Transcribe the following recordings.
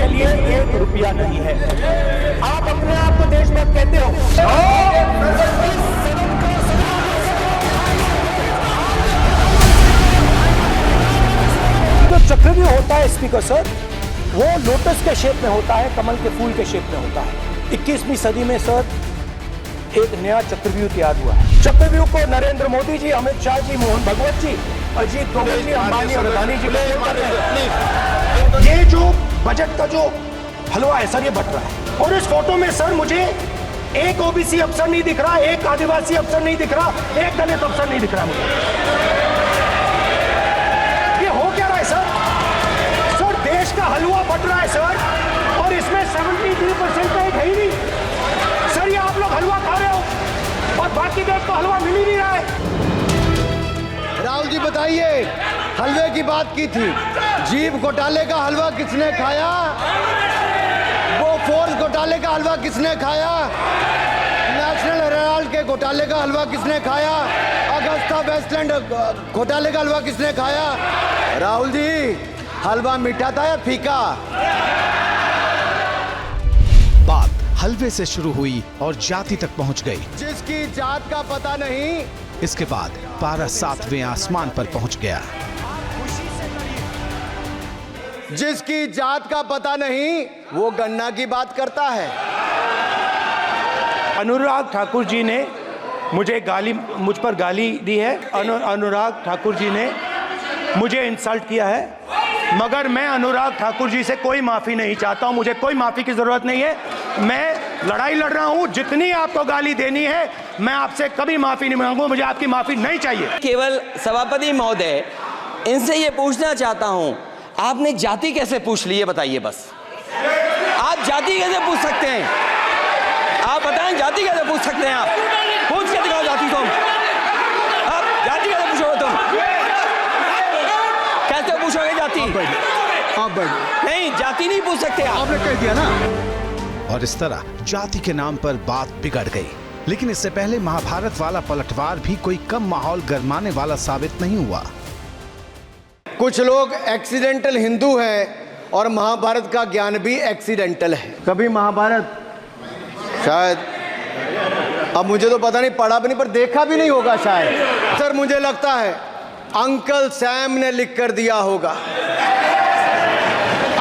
के लिए 1 रुपया नहीं है। आप अपने आप को देशभक्त कहते हो, जो चक्रव्यूह होता है स्पीकर सर, वो लोटस के शेप में होता है, कमल के फूल के शेप में होता है। 21वीं सदी में सर एक नया चक्रव्यूह तैयार हुआ है। चक्रव्यूह को नरेंद्र मोदी जी, अमित शाह जी, मोहन भगवत जी, अजीत डोभाल जी, अंबानी और अदानी जी ये जो बजट का जो हलवा है सर, ये बट रहा है। और इस फोटो में सर मुझे एक ओबीसी अफसर नहीं दिख रहा, एक आदिवासी अफसर नहीं दिख रहा, एक दलित अफसर नहीं दिख रहा मुझे। ये हो क्या रहा है सर? सर देश का हलवा बट रहा है सर, और इसमें 73% का एक है ही नहीं सर। ये आप लोग हलवा खा रहे हो और बाकी देश को हलवा मिल ही नहीं रहा है। राहुल जी बताइए, हलवे की बात की थी, जीप घोटाले का हलवा किसने खाया? वो फोर्स घोटाले का हलवा किसने खाया? नेशनल हेराल्ड के घोटाले का हलवा किसने खाया? अगस्ता वेस्टलैंड घोटाले का हलवा किसने खाया? राहुल जी, हलवा मीठा था या फीका? बात हलवे से शुरू हुई और जाति तक पहुंच गई। जिसकी जात का पता नहीं, इसके बाद पारा 7वें आसमान पर पहुंच गया। जिसकी जात का पता नहीं, वो गन्ना की बात करता है। अनुराग ठाकुर जी ने मुझ पर गाली दी है। अनुराग ठाकुर जी ने मुझे इंसल्ट किया है, मगर मैं अनुराग ठाकुर जी से कोई माफी नहीं चाहता हूं। मुझे कोई माफी की जरूरत नहीं है। मैं लड़ाई लड़ रहा हूं, जितनी आपको गाली देनी है मैं आपसे कभी माफी नहीं मांगूंगा। मुझे आपकी माफी नहीं चाहिए। केवल सभापति महोदय, इनसे ये पूछना चाहता हूं, आपने जाति कैसे पूछ ली, ये बताइए बस। आप जाति कैसे पूछ सकते हैं? आप बताएं, जाति कैसे पूछ सकते हैं? आप पूछ के दिखाओ जाति तुम। आप जाति कैसे पूछोगे तुम? कैसे पूछोगे जाति? आप नहीं, जाति नहीं पूछ सकते आप। आपने कह दिया ना। और इस तरह जाति के नाम पर बात बिगड़ गई। लेकिन इससे पहले महाभारत वाला पलटवार भी कोई कम माहौल गरमाने वाला साबित नहीं हुआ। कुछ लोग एक्सीडेंटल हिंदू हैं और महाभारत का ज्ञान भी एक्सीडेंटल है। कभी महाभारत शायद, अब मुझे तो पता नहीं, पढ़ा भी नहीं, पर देखा भी नहीं होगा शायद। सर मुझे लगता है अंकल सैम ने लिख कर दिया होगा,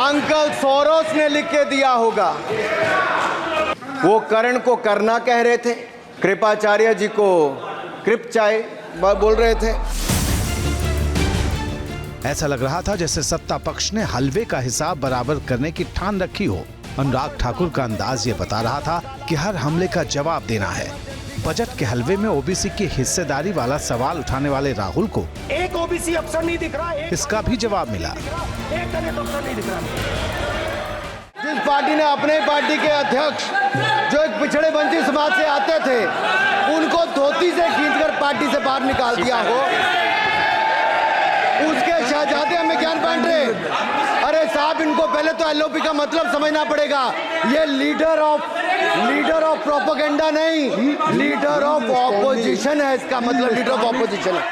अंकल सोरोस ने लिख के दिया होगा। वो कर्ण को करना कह रहे थे, कृपाचार्य जी को कृपचाय बोल रहे थे। ऐसा लग रहा था जैसे सत्ता पक्ष ने हलवे का हिसाब बराबर करने की ठान रखी हो। अनुराग ठाकुर का अंदाज ये बता रहा था कि हर हमले का जवाब देना है। बजट के हलवे में ओबीसी की हिस्सेदारी वाला सवाल उठाने वाले राहुल को एक ओबीसी अफसर नहीं दिख रहा, इसका भी जवाब मिला। एक दलित अफसर नहीं दिख रहा। जिस पार्टी ने अपने पार्टी के अध्यक्ष जो एक पिछड़े वंचित समाज से आते थे, उनको धोती से खींचकर पार्टी से बाहर निकाल दिया हो, उसके शहजादे हमें ज्ञान बांट रहे। अरे साहब, इनको पहले तो एलओपी का मतलब समझना पड़ेगा। ये लीडर ऑफ प्रोपेगेंडा नहीं, लीडर ऑफ ऑपोजिशन है। इसका मतलब लीडर ऑफ ऑपोजिशन है।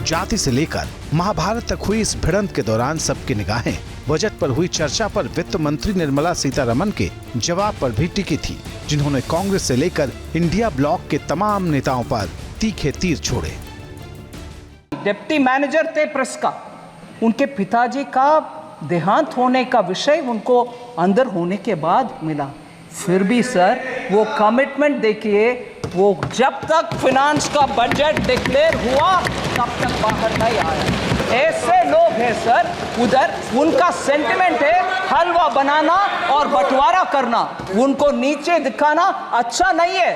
जाति से लेकर महाभारत तक हुई इस भिड़ंत के दौरान सबकी निगाहें बजट पर हुई चर्चा पर वित्त मंत्री निर्मला सीतारमण के जवाब पर भी टिकी थी, जिन्होंने कांग्रेस से लेकर इंडिया ब्लॉक के तमाम नेताओं पर तीखे तीर छोड़े। डिप्टी मैनेजर थे प्रेस का, उनके पिताजी का देहांत होने का विषय उनको अंदर होने के बाद मिला। फिर भी सर वो कमिटमेंट देखिए, वो जब तक फिनांस का बजट डिक्लेयर हुआ तब तक बाहर नहीं आया। ऐसे लोग हैं सर उधर, उनका सेंटिमेंट है हलवा बनाना और बंटवारा करना, उनको नीचे दिखाना अच्छा नहीं है।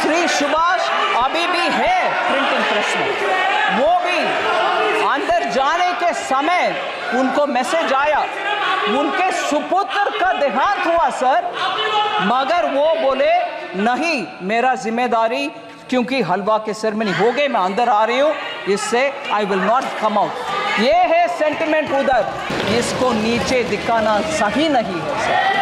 श्री सुभाष अभी भी है प्रिंटिंग प्रेस में, वो भी अंदर जाने के समय उनको मैसेज आया, उनके सुपुत्र का देहांत हुआ सर, मगर वो बोले नहीं, मेरा जिम्मेदारी, क्योंकि हलवा के सेरेमनी हो गए, मैं अंदर आ रही हूँ, इससे I will not come out. ये है सेंटिमेंट उधर, इसको नीचे दिखाना सही नहीं है सर।